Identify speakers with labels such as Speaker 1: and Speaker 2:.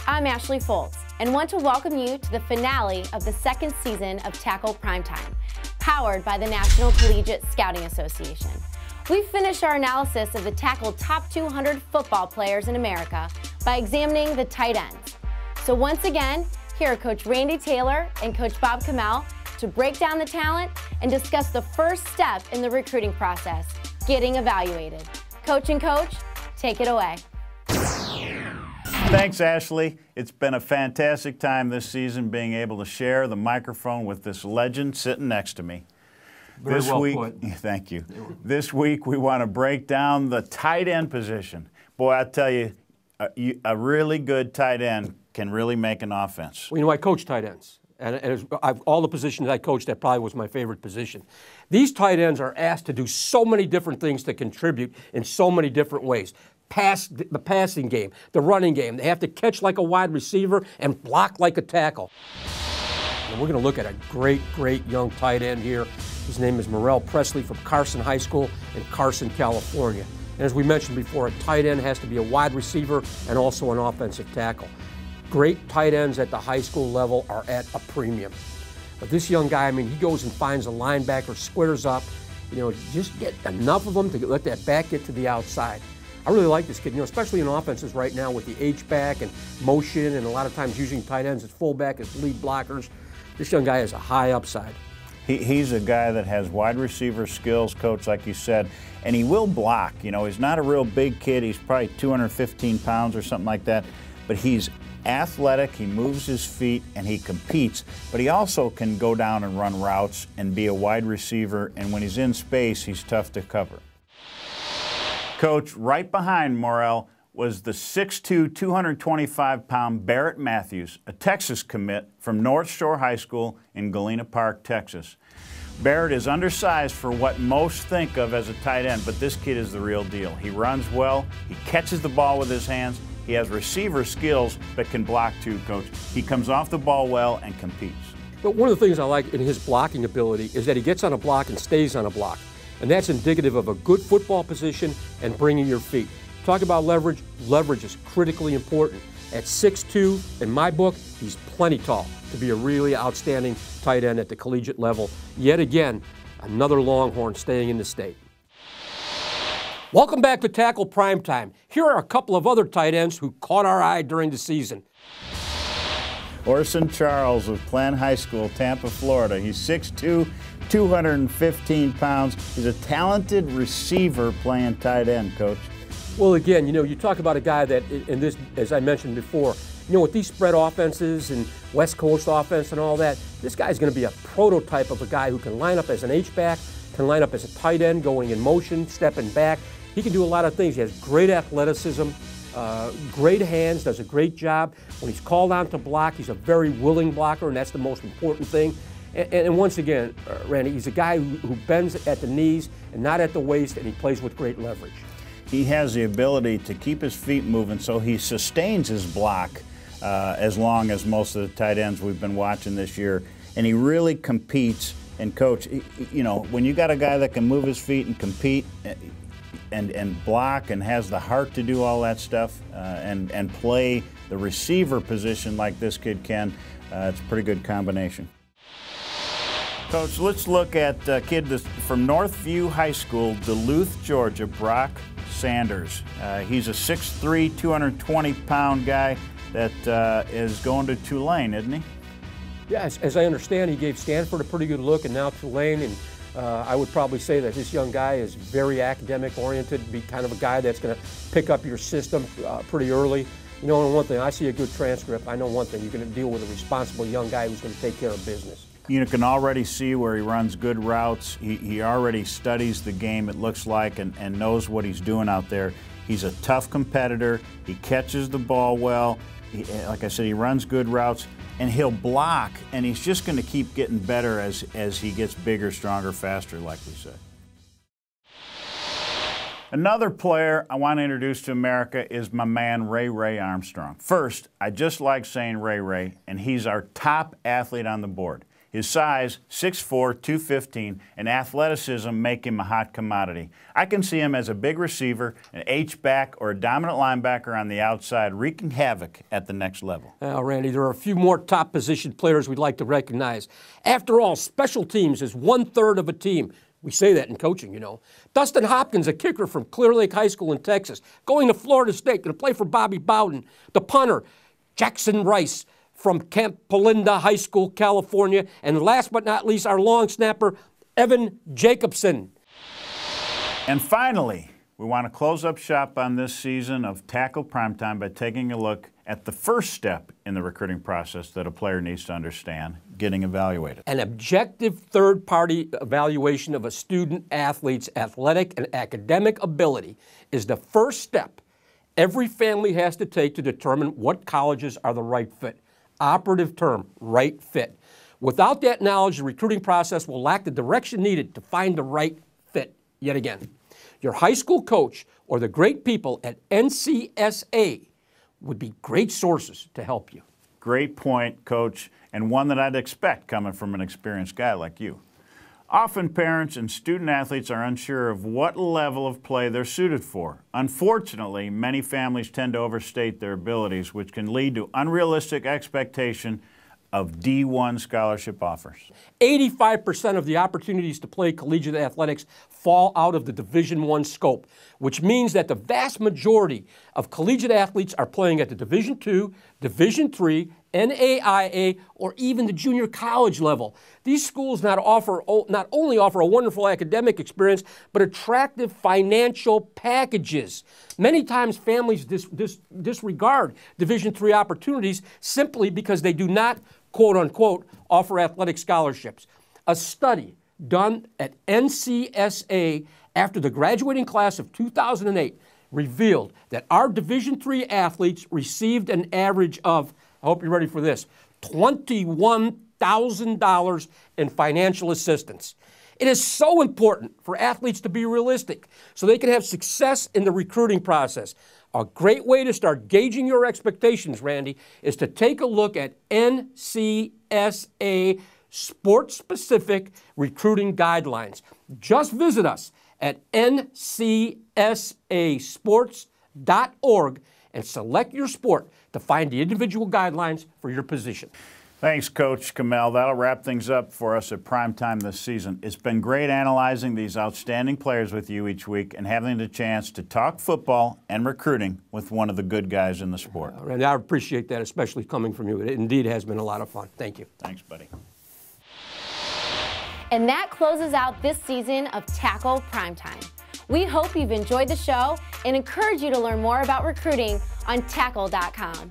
Speaker 1: I'm Ashley Foltz, and want to welcome you to the finale of the second season of Tackle Primetime, powered by the National Collegiate Scouting Association. We've finished our analysis of the Tackle top 200 football players in America by examining the tight ends. So once again, here are Coach Randy Taylor and Coach Bob Chmiel to break down the talent and discuss the first step in the recruiting process, getting evaluated. Coach and Coach, take it away.
Speaker 2: Thanks, Ashley. It's been a fantastic time this season being able to share the microphone with this legend sitting next to me.
Speaker 3: Very
Speaker 2: this
Speaker 3: well
Speaker 2: week,
Speaker 3: put.
Speaker 2: Thank you. This week we want to break down the tight end position. Boy, I tell you, a really good tight end can really make an offense.
Speaker 3: Well, you know, I coach tight ends. And all the positions I coached, that probably was my favorite position. These tight ends are asked to do so many different things to contribute in so many different ways. The passing game, the running game. They have to catch like a wide receiver and block like a tackle. And we're going to look at a great young tight end here. His name is Morrell Presley from Carson High School in Carson, California. And as we mentioned before, a tight end has to be a wide receiver and also an offensive tackle. Great tight ends at the high school level are at a premium. But this young guy, I mean, he goes and finds a linebacker, squares up, you know, just get enough of them to let that back get to the outside. I really like this kid, you know, especially in offenses right now with the H-back and motion and a lot of times using tight ends as fullback, as lead blockers. This young guy has a high upside.
Speaker 2: He's a guy that has wide receiver skills, Coach, like you said, and he will block. You know, he's not a real big kid. He's probably 215 pounds or something like that, but he's athletic, he moves his feet, and he competes, but he also can go down and run routes and be a wide receiver, and when he's in space, he's tough to cover. Coach, right behind Morrell was the 6'2", 225-pound Barrett Matthews, a Texas commit from North Shore High School in Galena Park, Texas. Barrett is undersized for what most think of as a tight end, but this kid is the real deal. He runs well, he catches the ball with his hands, he has receiver skills but can block too, Coach. He comes off the ball well and competes.
Speaker 3: But one of the things I like in his blocking ability is that he gets on a block and stays on a block. And that's indicative of a good football position and bringing your feet. Talk about leverage. Leverage is critically important. At 6'2", in my book, he's plenty tall to be a really outstanding tight end at the collegiate level. Yet again, another Longhorn staying in the state. Welcome back to Tackle Primetime. Here are a couple of other tight ends who caught our eye during the season.
Speaker 2: Orson Charles of Plant High School, Tampa, Florida. He's 6'2", 215 pounds. He's a talented receiver playing tight end, Coach.
Speaker 3: Well, again, you know, you talk about a guy that, in this, as I mentioned before, you know, with these spread offenses and West Coast offense and all that, this guy's going to be a prototype of a guy who can line up as an H-back, can line up as a tight end, going in motion, stepping back. He can do a lot of things. He has great athleticism, great hands, does a great job. When he's called on to block, he's a very willing blocker, and that's the most important thing. And once again, Randy, he's a guy who bends at the knees and not at the waist, and he plays with great leverage.
Speaker 2: He has the ability to keep his feet moving, so he sustains his block as long as most of the tight ends we've been watching this year. And he really competes. And, Coach, you know, when you got a guy that can move his feet and compete and block and has the heart to do all that stuff and play the receiver position like this kid can, it's a pretty good combination. Coach, let's look at a kid from Northview High School, Duluth, Georgia, Brock Sanders. He's a 6'3", 220-pound guy that is going to Tulane, isn't he?
Speaker 3: Yes, as I understand, he gave Stanford a pretty good look, and now Tulane, and I would probably say that this young guy is very academic-oriented, be kind of a guy that's going to pick up your system pretty early. You know, and one thing, I see a good transcript. I know one thing, you're going to deal with a responsible young guy who's going to take care of business.
Speaker 2: You can already see where he runs good routes. He already studies the game, it looks like, and knows what he's doing out there. He's a tough competitor. He catches the ball well. Like I said, he runs good routes, and he'll block, and he's just going to keep getting better as he gets bigger, stronger, faster, like we said. Another player I want to introduce to America is my man Ray Armstrong. First, I just like saying Ray, and he's our top athlete on the board. His size, 6'4", 215, and athleticism make him a hot commodity. I can see him as a big receiver, an H-back, or a dominant linebacker on the outside, wreaking havoc at the next level.
Speaker 3: Well, Randy, there are a few more top position players we'd like to recognize. After all, special teams is 1/3 of a team. We say that in coaching, you know. Dustin Hopkins, a kicker from Clear Lake High School in Texas, going to Florida State, going to play for Bobby Bowden. The punter, Jackson Rice from Camp Polinda High School, California. And last but not least, our long snapper, Evan Jacobson.
Speaker 2: And finally, we want to close up shop on this season of Tackle Primetime by taking a look at the first step in the recruiting process that a player needs to understand, getting evaluated.
Speaker 3: An objective third-party evaluation of a student-athlete's athletic and academic ability is the first step every family has to take to determine what colleges are the right fit. Operative term, right fit. Without that knowledge, the recruiting process will lack the direction needed to find the right fit yet again. Your high school coach or the great people at NCSA would be great sources to help you.
Speaker 2: Great point, Coach, and one that I'd expect coming from an experienced guy like you. Often parents and student athletes are unsure of what level of play they're suited for. Unfortunately, many families tend to overstate their abilities, which can lead to unrealistic expectation of D1 scholarship offers.
Speaker 3: 85% of the opportunities to play collegiate athletics fall out of the Division I scope, which means that the vast majority of collegiate athletes are playing at the Division II, Division III, NAIA, or even the junior college level. These schools not only offer a wonderful academic experience, but attractive financial packages. Many times families disregard Division III opportunities simply because they do not, quote unquote, offer athletic scholarships. A study done at NCSA after the graduating class of 2008 revealed that our Division III athletes received an average of, I hope you're ready for this, $21,000 in financial assistance. It is so important for athletes to be realistic so they can have success in the recruiting process. A great way to start gauging your expectations, Randy, is to take a look at NCSA sports-specific recruiting guidelines. Just visit us at ncsasports.org and select your sport to find the individual guidelines for your position.
Speaker 2: Thanks, Coach Chmiel. That'll wrap things up for us at Primetime this season. It's been great analyzing these outstanding players with you each week and having the chance to talk football and recruiting with one of the good guys in the sport.
Speaker 3: And I appreciate that, especially coming from you. It indeed has been a lot of fun. Thank you.
Speaker 2: Thanks, buddy.
Speaker 1: And that closes out this season of Tackle Primetime. We hope you've enjoyed the show and encourage you to learn more about recruiting on Takkle.com.